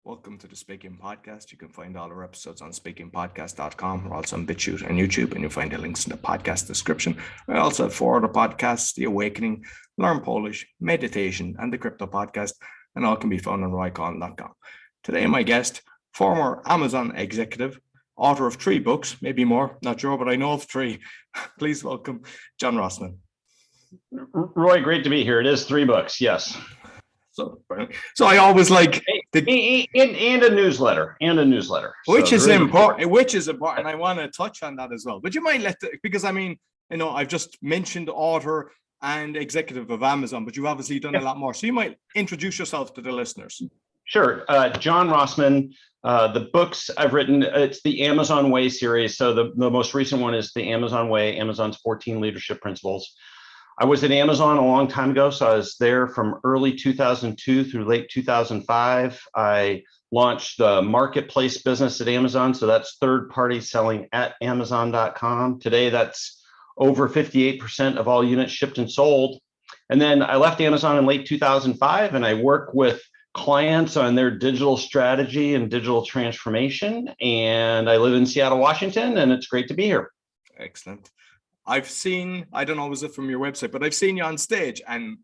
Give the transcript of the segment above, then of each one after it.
Welcome to the Speaking Podcast. You can find all our episodes on speakingpodcast.com. We're also on BitChute and YouTube, and you'll find the links in the podcast description. We also have 4 other podcasts: The Awakening, Learn Polish, Meditation, and the Crypto Podcast, and all can be found on roycon.com. Today, my guest, former Amazon executive, author of 3 books, maybe more, not sure, but I know of 3. Please welcome John Rossman. Roy, great to be here. It is 3 books, yes. So I always like and a newsletter, which is important. I want to touch on that as well. But you might because I've just mentioned author and executive of Amazon, but you've obviously done a lot more. So you might introduce yourself to the listeners. Sure. John Rossman. The books I've written, it's the Amazon Way series. So the most recent one is the Amazon Way, Amazon's 14 leadership principles. I was at Amazon a long time ago, so I was there from early 2002 through late 2005. I launched the marketplace business at Amazon, so that's third-party selling at Amazon.com. Today, that's over 58% of all units shipped and sold. And then I left Amazon in late 2005, and I work with clients on their digital strategy and digital transformation. And I live in Seattle, Washington, and it's great to be here. Excellent. I've seen, I don't know, was it from your website, but I've seen you on stage, and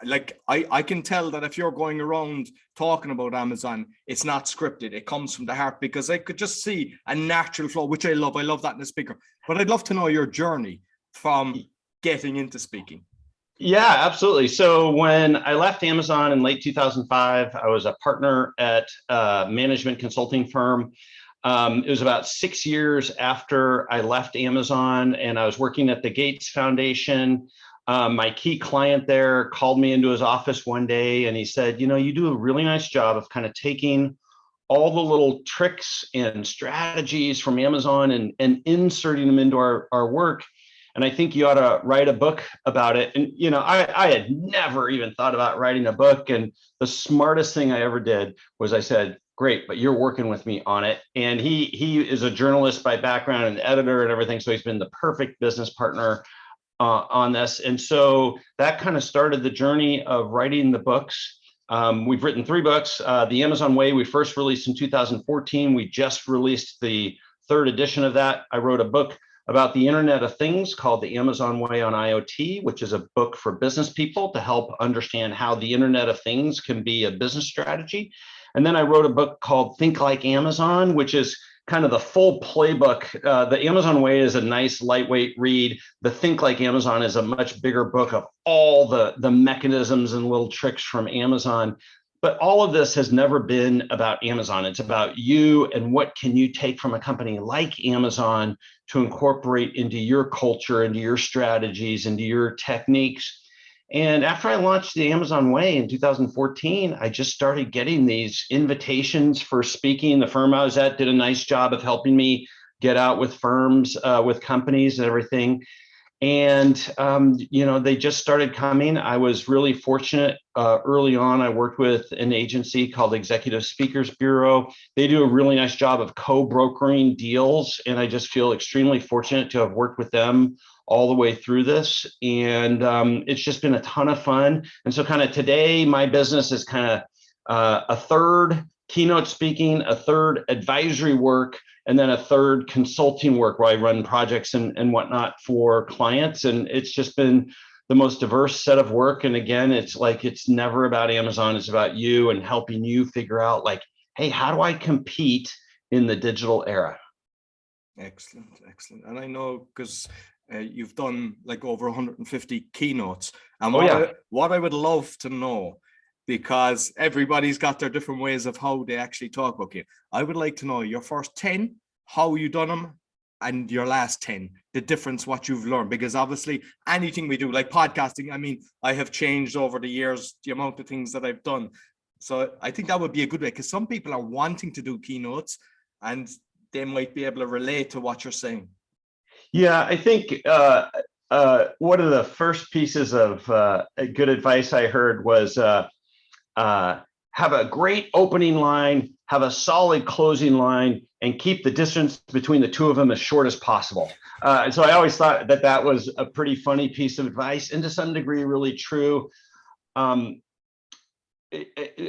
I can tell that if you're going around talking about Amazon, it's not scripted. It comes from the heart, because I could just see a natural flow, which I love. I love that in a speaker. But I'd love to know your journey from getting into speaking. Yeah, absolutely. So when I left Amazon in late 2005, I was a partner at a management consulting firm. It was about 6 years after I left Amazon, and I was working at the Gates Foundation. My key client there called me into his office one day, and he said, you do a really nice job of kind of taking all the little tricks and strategies from Amazon and inserting them into our work. And I think you ought to write a book about it. And, I had never even thought about writing a book. And the smartest thing I ever did was I said, great, but you're working with me on it. And he is a journalist by background, and editor and everything. So he's been the perfect business partner on this. And so that kind of started the journey of writing the books. We've written 3 books. The Amazon Way, we first released in 2014. We just released the 3rd edition of that. I wrote a book about the Internet of Things called The Amazon Way on IoT, which is a book for business people to help understand how the Internet of Things can be a business strategy. And then I wrote a book called Think Like Amazon, which is kind of the full playbook. The Amazon Way is a nice lightweight read. The Think Like Amazon is a much bigger book of all the mechanisms and little tricks from Amazon. But all of this has never been about Amazon. It's about you and what can you take from a company like Amazon to incorporate into your culture, into your strategies, into your techniques. And after I launched the Amazon Way in 2014, I just started getting these invitations for speaking. The firm I was at did a nice job of helping me get out with firms, with companies and everything. And, they just started coming. I was really fortunate early on. I worked with an agency called Executive Speakers Bureau. They do a really nice job of co-brokering deals. And I just feel extremely fortunate to have worked with them all the way through this. And it's just been a ton of fun. And so kind of today, my business is kind of a third keynote speaking, a third advisory work, and then a third consulting work where I run projects and whatnot for clients. And it's just been the most diverse set of work. And again, it's never about Amazon. It's about you and helping you figure out hey, how do I compete in the digital era? Excellent. And I know because you've done over 150 keynotes. And what I would love to know, because everybody's got their different ways of how they actually talk about it. I would like to know your first 10, how you done them, and your last 10, the difference, what you've learned. Because obviously anything we do, like podcasting, I have changed over the years, the amount of things that I've done. So I think that would be a good way, because some people are wanting to do keynotes and they might be able to relate to what you're saying. Yeah, I think one of the first pieces of good advice I heard was have a great opening line, have a solid closing line, and keep the distance between the two of them as short as possible. So I always thought that was a pretty funny piece of advice, and to some degree really true.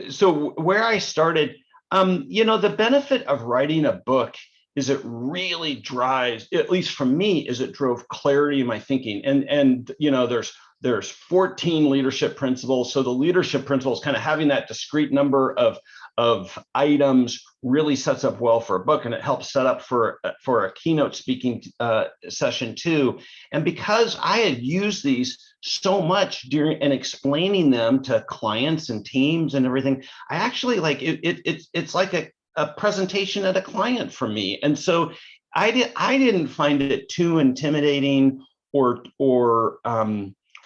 So where I started, The benefit of writing a book is it really drives, at least for me, is it drove clarity in my thinking. And there's 14 leadership principles. So the leadership principles, kind of having that discrete number of items, really sets up well for a book, and it helps set up for a keynote speaking session too. And because I had used these so much during and explaining them to clients and teams and everything, I actually like it's like a presentation at a client for me. And so I didn't find it too intimidating or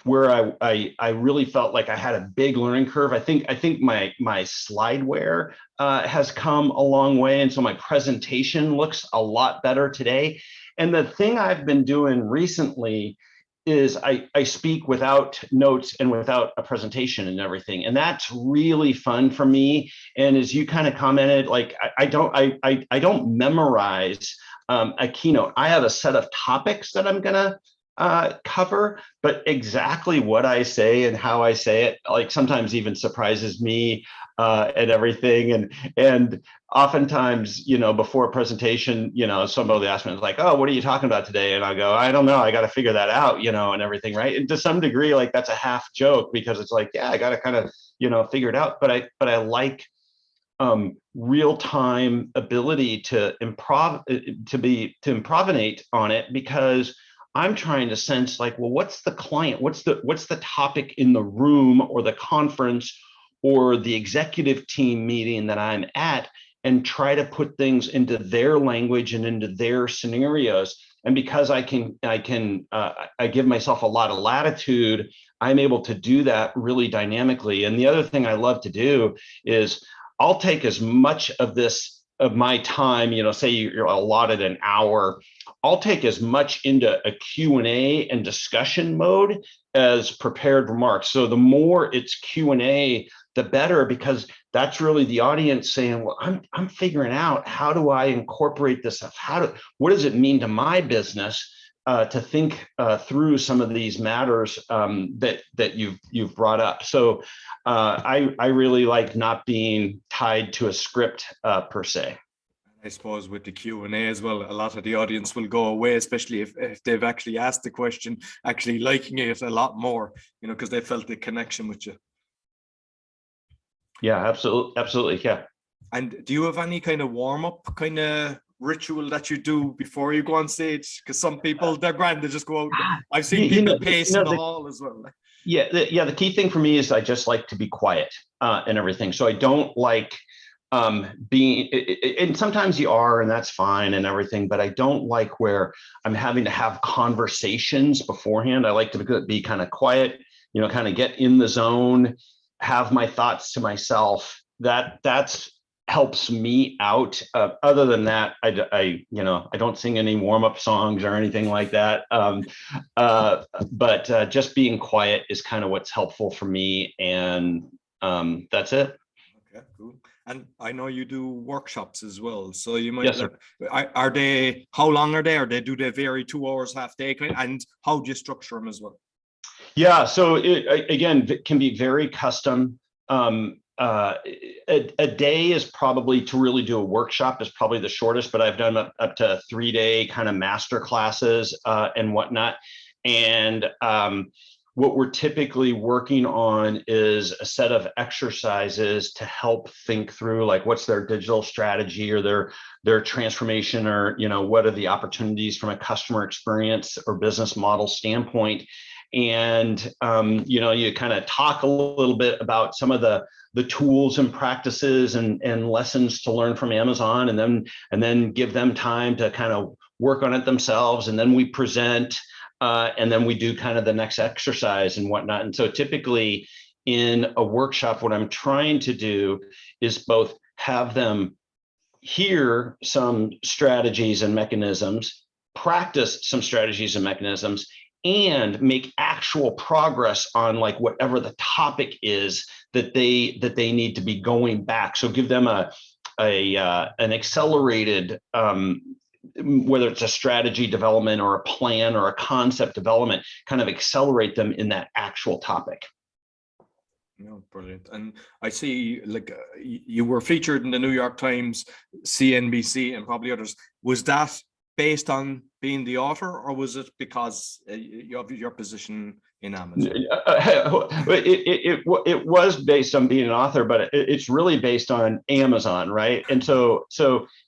where I really felt like I had a big learning curve. I think my slideware has come a long way, and so my presentation looks a lot better today. And the thing I've been doing recently is I speak without notes and without a presentation and everything, and that's really fun for me. And as you kind of commented, like I don't memorize a keynote. I have a set of topics that I'm gonna cover, but exactly what I say and how I say it, like sometimes even surprises me and everything. And oftentimes, before a presentation, somebody asks me like, "Oh, what are you talking about today?" And I go, "I don't know. I got to figure that out," and everything, right? And to some degree, like that's a half joke, because it's like, yeah, I got to kind of, figure it out. But I like real-time ability to improvisate on it, because I'm trying to sense like, well, what's the client? What's the topic in the room or the conference or the executive team meeting that I'm at, and try to put things into their language and into their scenarios. And because I give myself a lot of latitude, I'm able to do that really dynamically. And the other thing I love to do is I'll take as much of my time, say you're allotted an hour, I'll take as much into a Q&A and discussion mode as prepared remarks. So the more it's Q&A, the better, because that's really the audience saying, well, I'm figuring out, how do I incorporate this stuff? What does it mean to my business to think through some of these matters that you've brought up. So I really like not being tied to a script per se. I suppose with the Q&A as well, a lot of the audience will go away, especially if they've actually asked the question, actually liking it a lot more, because they felt the connection with you. Yeah, absolutely. Yeah. And do you have any kind of warm-up kind of ritual that you do before you go on stage? Because some people, they're grand, they just go out. I've seen people pace in the hall as well. Yeah, the key thing for me is I just like to be quiet and everything. So I don't like being, and sometimes you are, and that's fine and everything, but I don't like where I'm having to have conversations beforehand. I like to be kind of quiet, kind of get in the zone, have my thoughts to myself. That's helps me out. Other than that, I don't sing any warm-up songs or anything like that. But just being quiet is kind of what's helpful for me, and that's it. Okay, cool. And I know you do workshops as well, so you might. Yes, sir. Are they? How long are they? Do they vary 2 hours, half day? And how do you structure them as well? Yeah, so again, it can be very custom. A day is probably, to really do a workshop, is probably the shortest, but I've done up to 3-day kind of master classes and whatnot. And what we're typically working on is a set of exercises to help think through, like, what's their digital strategy or their transformation, or what are the opportunities from a customer experience or business model standpoint. And you kind of talk a little bit about some of the tools and practices and lessons to learn from Amazon, and then give them time to kind of work on it themselves. And then we present, and then we do kind of the next exercise and whatnot. And so typically in a workshop, what I'm trying to do is both have them hear some strategies and mechanisms, practice some strategies and mechanisms, and make actual progress on, like, whatever the topic is that they need to be going back. So give them an accelerated, whether it's a strategy development or a plan or a concept development, kind of accelerate them in that actual topic. No, brilliant. And I see, like, you were featured in the New York Times, CNBC, and probably others. Was that based on being the author, or was it because of your position in Amazon? It was based on being an author, but it's really based on Amazon, right? And so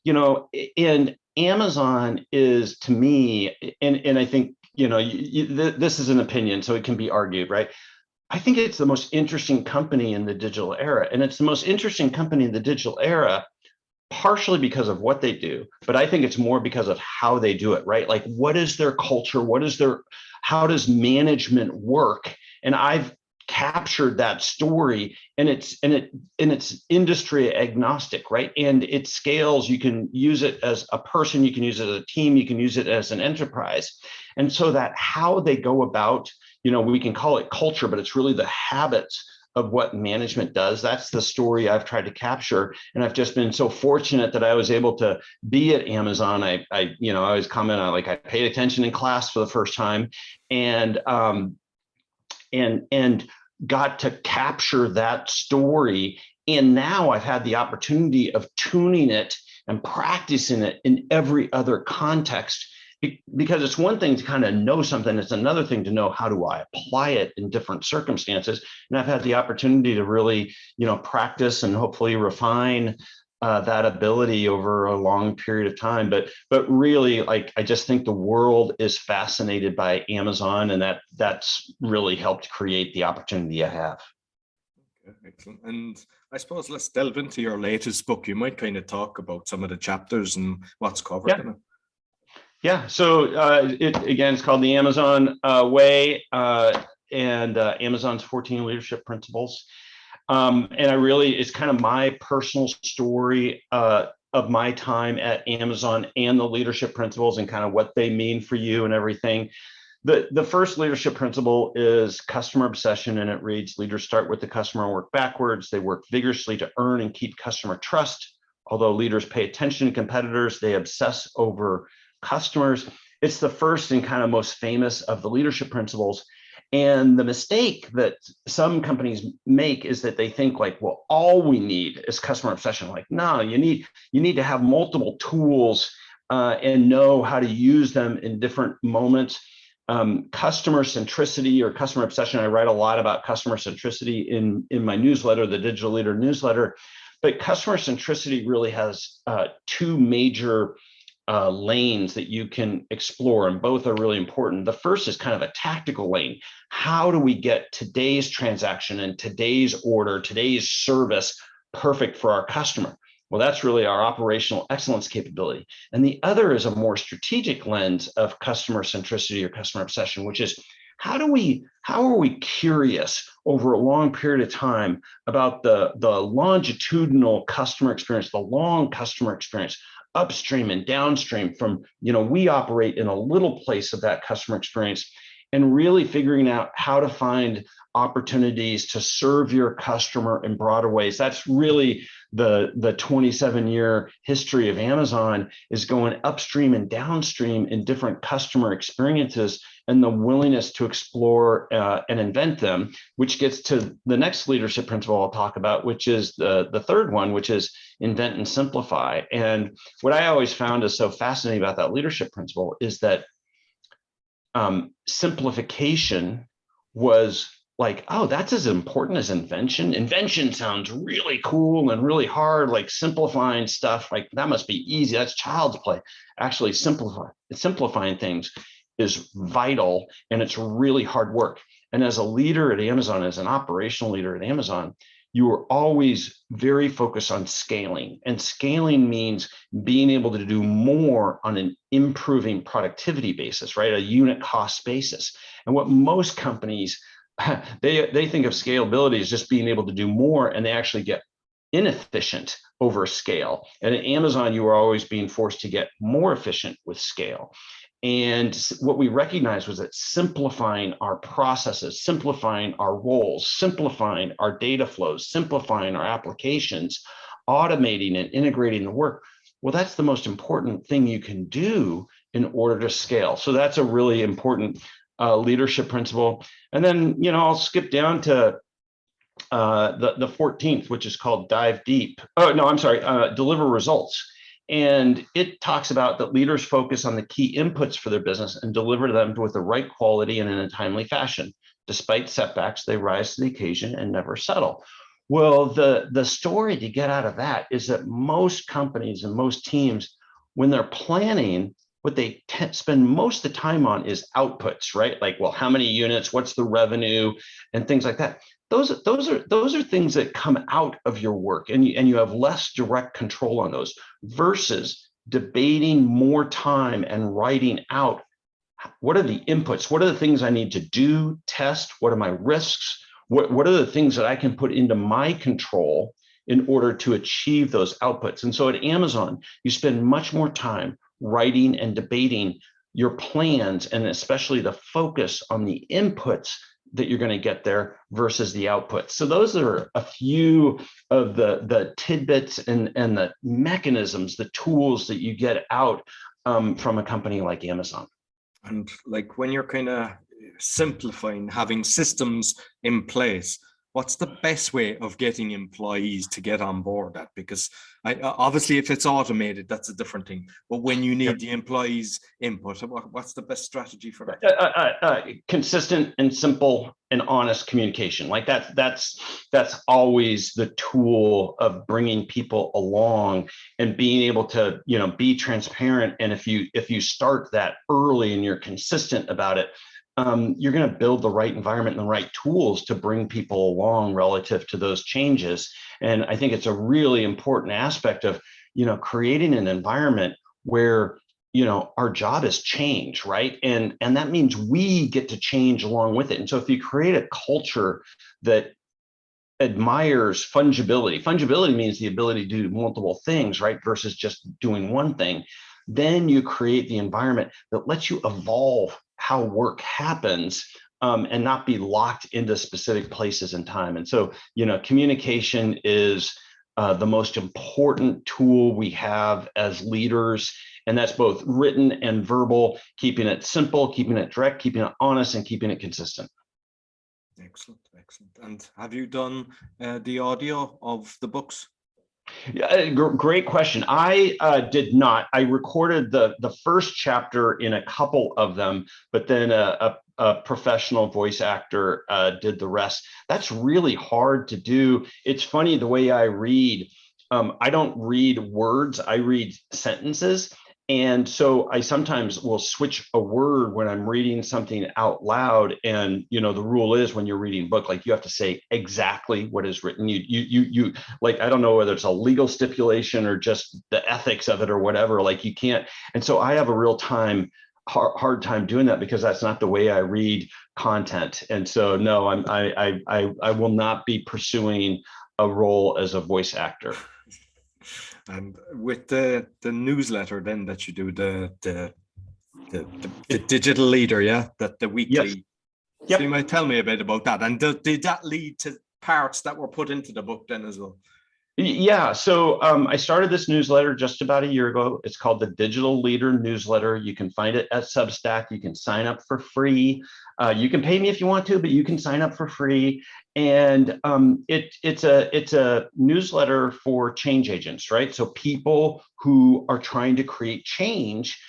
and Amazon is, to me, and I think, this is an opinion, so it can be argued, right? I think it's the most interesting company in the digital era. And it's the most interesting company in the digital era, partially because of what they do, but I think it's more because of how they do it, right? Like, what is their culture? How does management work? And I've captured that story, and it's industry agnostic, right? And it scales. You can use it as a person, you can use it as a team, you can use it as an enterprise. And so that how they go about, we can call it culture, but it's really the habits of what management does. That's the story I've tried to capture. And I've just been so fortunate that I was able to be at Amazon. I always comment on, like, I paid attention in class for the first time, and got to capture that story. And now I've had the opportunity of tuning it and practicing it in every other context, because it's one thing to kind of know something. It's another thing to know, how do I apply it in different circumstances? And I've had the opportunity to really, practice and hopefully refine that ability over a long period of time. But really, like, I just think the world is fascinated by Amazon, and that's really helped create the opportunity I have. Okay, excellent. And I suppose let's delve into your latest book. You might kind of talk about some of the chapters and what's covered in it. Yeah, so it's called The Amazon Way, and Amazon's 14 Leadership Principles. And it's kind of my personal story of my time at Amazon and the leadership principles and kind of what they mean for you and everything. The first leadership principle is customer obsession, and it reads: leaders start with the customer and work backwards. They work vigorously to earn and keep customer trust. Although leaders pay attention to competitors, they obsess over customers. It's the first and kind of most famous of the leadership principles. And the mistake that some companies make is that they think, like, well, all we need is customer obsession. Like, no, you need to have multiple tools and know how to use them in different moments. Customer centricity or customer obsession. I write a lot about customer centricity in my newsletter, the Digital Leader newsletter. But customer centricity really has two major lanes that you can explore, and both are really important. The first is kind of a tactical lane. How do we get today's transaction and today's order, today's service perfect for our customer? Well, that's really our operational excellence capability. And the other is a more strategic lens of customer centricity or customer obsession, which is how are we curious over a long period of time about the longitudinal customer experience, the long customer experience, upstream and downstream from, we operate in a little place of that customer experience, and really figuring out how to find opportunities to serve your customer in broader ways. That's really the 27-year history of Amazon, is going upstream and downstream in different customer experiences, and the willingness to explore and invent them, which gets to the next leadership principle I'll talk about, which is the third one, which is invent and simplify. And what I always found is so fascinating about that leadership principle is that simplification was like, oh, that's as important as invention. Invention sounds really cool and really hard, like simplifying stuff, like that must be easy. That's child's play. Actually, simplifying things is vital, and it's really hard work. And as a leader at Amazon, as an operational leader at Amazon, you are always very focused on scaling. And scaling means being able to do more on an improving productivity basis, right? A unit cost basis. And what most companies, they think of scalability as just being able to do more, and they actually get inefficient over scale. And at Amazon, you are always being forced to get more efficient with scale. And what we recognized was that simplifying our processes, simplifying our roles, simplifying our data flows, simplifying our applications, automating and integrating the work, well, that's the most important thing you can do in order to scale. So that's a really important leadership principle. And then, I'll skip down to the 14th, which is called Dive Deep. Oh, no, I'm sorry, Deliver Results. And it talks about that leaders focus on the key inputs for their business and deliver them with the right quality and in a timely fashion. Despite setbacks, they rise to the occasion and never settle. Well, the story to get out of that is that most companies and most teams, when they're planning, what they spend most of the time on is outputs, right? Like, well, how many units, what's the revenue, and things like that. Those are things that come out of your work, and you have less direct control on those, versus debating more time and writing out what are the inputs, what are the things I need to do, test, what are my risks, what are the things that I can put into my control in order to achieve those outputs. And so at Amazon, you spend much more time writing and debating your plans, and especially the focus on the inputs that you're going to get there versus the outputs. So those are a few of the tidbits and the mechanisms, the tools that you get out from a company like Amazon. And like when you're kind of simplifying, having systems in place, what's the best way of getting employees to get on board that? Because obviously if it's automated, that's a different thing. But when you need the employees' input, what's the best strategy for that? Consistent and simple and honest communication. Like that's always the tool of bringing people along and being able to, be transparent. And if you start that early and you're consistent about it, you're going to build the right environment and the right tools to bring people along relative to those changes. And I think it's a really important aspect of, creating an environment where, our job is change, right? And that means we get to change along with it. And so if you create a culture that admires fungibility means the ability to do multiple things, right? Versus just doing one thing, then you create the environment that lets you evolve how work happens, and not be locked into specific places and time. And so, communication is the most important tool we have as leaders. And that's both written and verbal, keeping it simple, keeping it direct, keeping it honest, and keeping it consistent. Excellent. And have you done the audio of the books? Yeah, great question. I did not. I recorded the first chapter in a couple of them, but then a professional voice actor did the rest. That's really hard to do. It's funny the way I read. I don't read words. I read sentences. And so I sometimes will switch a word when I'm reading something out loud. And, the rule is when you're reading a book, like you have to say exactly what is written. You like, I don't know whether it's a legal stipulation or just the ethics of it or whatever, like you can't. And so I have a real hard time doing that because that's not the way I read content. And so, no, I will not be pursuing a role as a voice actor. And with the newsletter then that you do, the digital leader, the weekly. Yep. So you might tell me a bit about that. And did that lead to parts that were put into the book then as well? Yeah, so I started this newsletter just about a year ago. It's called the Digital Leader Newsletter. You can find it at Substack. You can sign up for free. You can pay me if you want to, but you can sign up for free. And it's a newsletter for change agents, right? So people who are trying to create change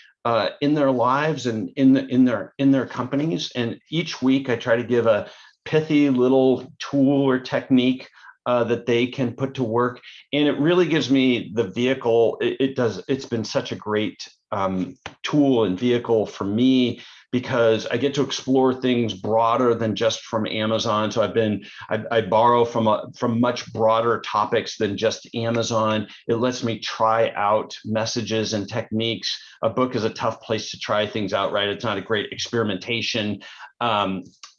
in their lives and in their companies. And each week I try to give a pithy little tool or technique that they can put to work. And it really gives me the vehicle. It's been such a great tool and vehicle for me because I get to explore things broader than just from Amazon. So I borrow from much broader topics than just Amazon. It lets me try out messages and techniques. A book is a tough place to try things out, right? It's not a great experimentation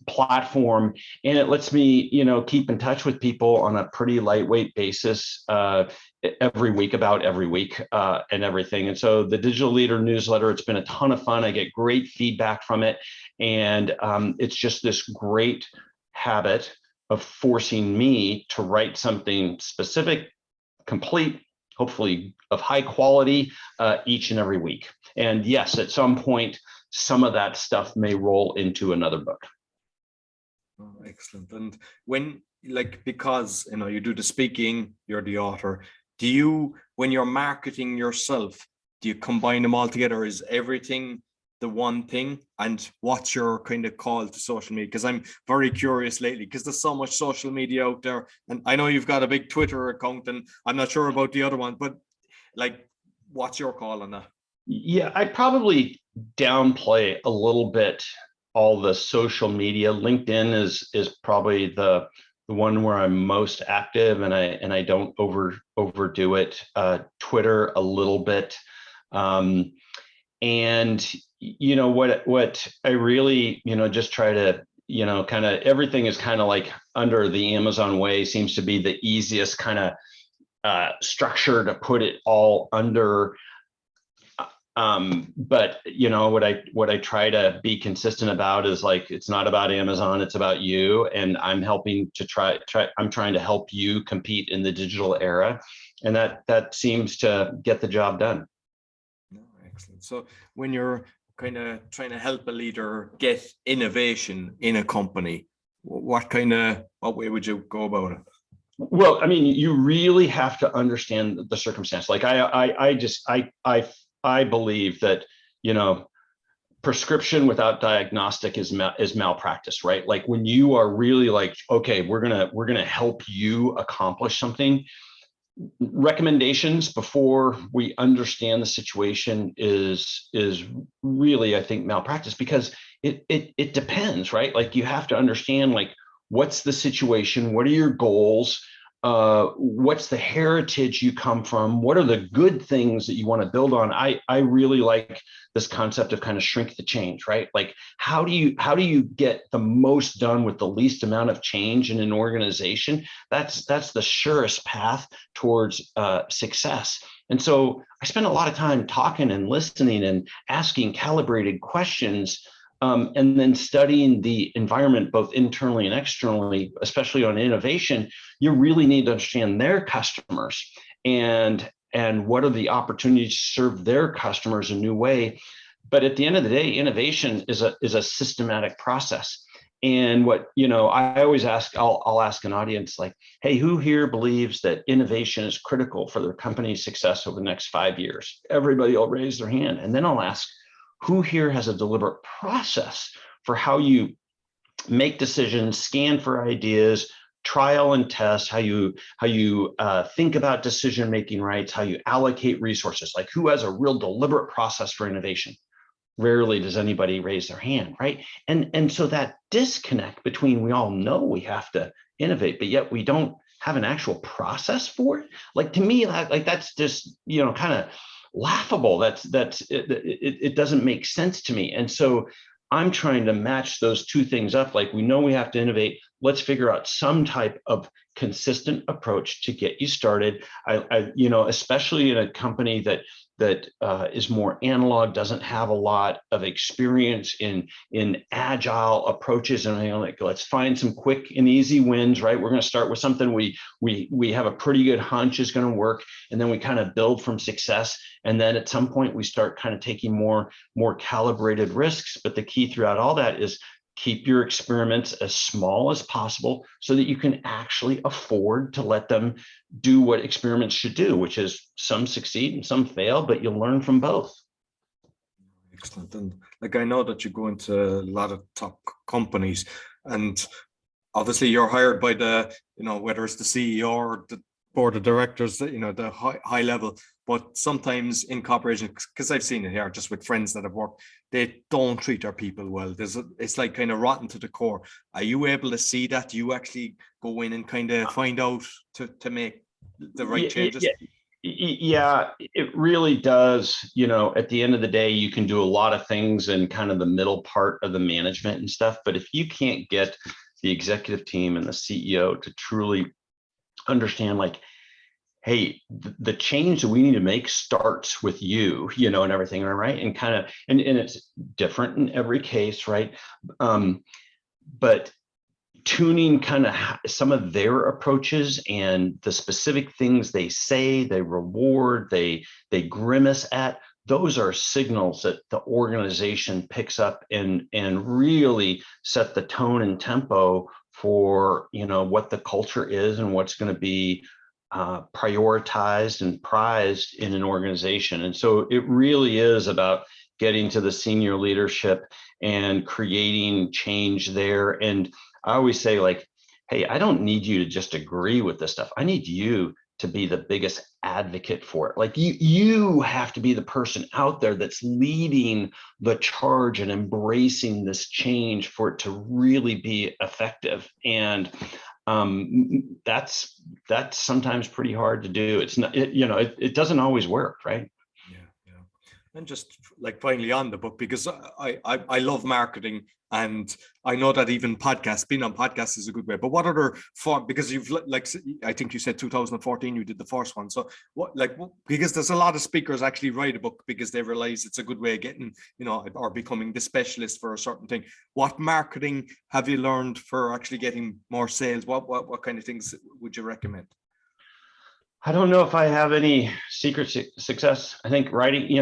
platform, and it lets me, keep in touch with people on a pretty lightweight basis every week and everything. And so the Digital Leader Newsletter, it's been a ton of fun. I get great feedback from it, and it's just this great habit of forcing me to write something specific, complete, hopefully of high quality each and every week. And yes, at some point, some of that stuff may roll into another book. Oh, excellent. And when like, because you do the speaking, you're the author, do you, when you're marketing yourself, do you combine them all together? Is everything the one thing? And what's your kind of call to social media? Because I'm very curious lately, because there's so much social media out there, and I know you've got a big Twitter account, and I'm not sure about the other one, but like, what's your call on that? Yeah, I probably downplay a little bit all the social media. LinkedIn is probably the one where I'm most active, and I don't overdo it. Twitter a little bit, and what I really just try to kind of, everything is kind of like under the Amazon way, seems to be the easiest kind of structure to put it all under. But what I try to be consistent about is, like, it's not about Amazon, it's about you. And I'm helping to I'm trying to help you compete in the digital era. And that seems to get the job done. No, excellent. So when you're kind of trying to help a leader get innovation in a company, what way would you go about it? Well, I mean, you really have to understand the circumstance. Like I believe that, prescription without diagnostic is malpractice, right? Like, when you are really like, okay, we're gonna help you accomplish something, recommendations before we understand the situation is really, I think, malpractice, because it depends, right? Like, you have to understand, like, what's the situation, what are your goals, what's the heritage you come from, what are the good things that you want to build on. I really like this concept of kind of shrink the change, right? Like, how do you get the most done with the least amount of change in an organization? That's the surest path towards success. And so I spend a lot of time talking and listening and asking calibrated questions, and then studying the environment, both internally and externally, especially on innovation. You really need to understand their customers and what are the opportunities to serve their customers a new way. But at the end of the day, innovation is a systematic process. And what, I always ask, I'll ask an audience, like, hey, who here believes that innovation is critical for their company's success over the next 5 years? Everybody will raise their hand. And then I'll ask, who here has a deliberate process for how you make decisions, scan for ideas, trial and test, how you think about decision-making rights, how you allocate resources? Like, who has a real deliberate process for innovation? Rarely does anybody raise their hand, right? And so that disconnect between, we all know we have to innovate, but yet we don't have an actual process for it. Like, to me, like, that's just, kind of laughable. It doesn't make sense to me. And so I'm trying to match those two things up. Like, we know we have to innovate. Let's figure out some type of consistent approach to get you started. Especially in a company that is more analog, doesn't have a lot of experience in agile approaches, and like, let's find some quick and easy wins, right? We're going to start with something we have a pretty good hunch is going to work, and then we kind of build from success. And then at some point we start kind of taking more calibrated risks. But the key throughout all that is keep your experiments as small as possible, so that you can actually afford to let them do what experiments should do, which is some succeed and some fail, but you'll learn from both. Excellent. And like, I know that you go into a lot of top companies, and obviously you're hired by the, whether it's the CEO or the board of directors, the high level. But sometimes in corporations, because I've seen it here just with friends that have worked, they don't treat their people well. It's like kind of rotten to the core. Are you able to see that? Do you actually go in and kind of find out to make the right changes? Yeah, it really does. At the end of the day, you can do a lot of things in kind of the middle part of the management and stuff. But if you can't get the executive team and the CEO to truly understand, like, hey, the change that we need to make starts with you, and everything, right? And kind of, and it's different in every case, right? But tuning kind of some of their approaches and the specific things they say, they reward, they grimace at, those are signals that the organization picks up and really set the tone and tempo for, what the culture is and what's going to be prioritized and prized in an organization. And so it really is about getting to the senior leadership and creating change there. And I always say, like, hey, I don't need you to just agree with this stuff. I need you to be the biggest advocate for it. Like you have to be the person out there that's leading the charge and embracing this change for it to really be effective. And that's sometimes pretty hard to do. It's not, it doesn't always work, right? Yeah. And just like finally on the book, because I love marketing, and I know that even being on podcasts is a good way. But what other form? Because you've, like, I think you said 2014 you did the first one. So because there's a lot of speakers actually write a book because they realize it's a good way of getting, or becoming the specialist for a certain thing. What marketing have you learned for actually getting more sales? What kind of things would you recommend? I don't know if I have any secret success. I think writing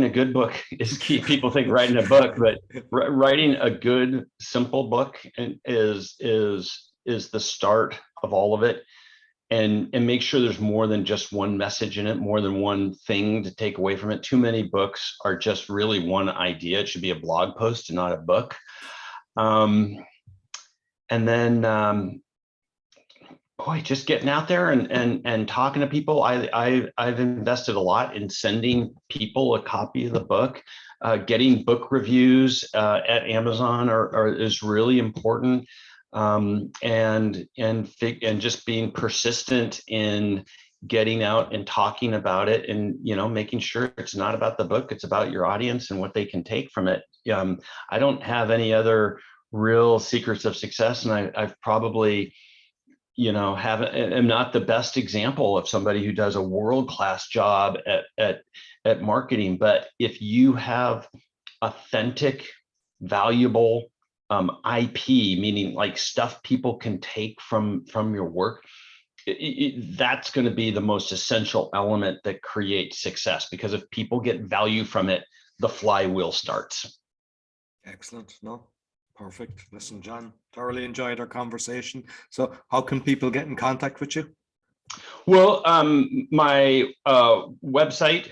a good book is key. People think writing a book, but writing a good, simple book is the start of all of it. And make sure there's more than just one message in it, more than one thing to take away from it. Too many books are just really one idea. It should be a blog post and not a book. And then just getting out there and talking to people. I've invested a lot in sending people a copy of the book. Getting book reviews at Amazon is really important. And just being persistent in getting out and talking about it, and making sure it's not about the book, it's about your audience and what they can take from it. I don't have any other real secrets of success, and I've probably am not the best example of somebody who does a world-class job at marketing. But if you have authentic, valuable IP, meaning like stuff people can take from your work, that's going to be the most essential element that creates success. Because if people get value from it, the flywheel starts. Excellent. No, perfect. Listen, John, thoroughly enjoyed our conversation. So how can people get in contact with you? Well, my website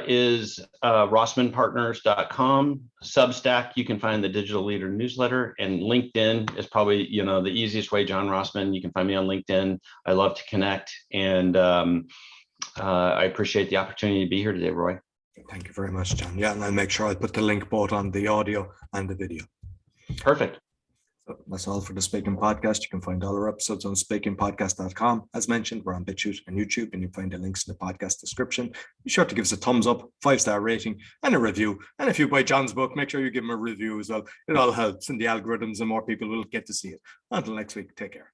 is rossmanpartners.com. Substack, you can find the Digital Leader newsletter, and LinkedIn is probably, the easiest way. John Rossman, you can find me on LinkedIn. I love to connect, and I appreciate the opportunity to be here today, Roy. Thank you very much, John. Yeah, and I'll make sure I put the link both on the audio and the video. Perfect. So that's all for the Speaking Podcast. You can find all our episodes on speakingpodcast.com. As mentioned, we're on BitChute and YouTube, and you'll find the links in the podcast description. Be sure to give us a thumbs up, 5-star rating, and a review. And if you buy John's book, make sure you give him a review as well. It all helps in the algorithms, and more people will get to see it. Until next week, take care.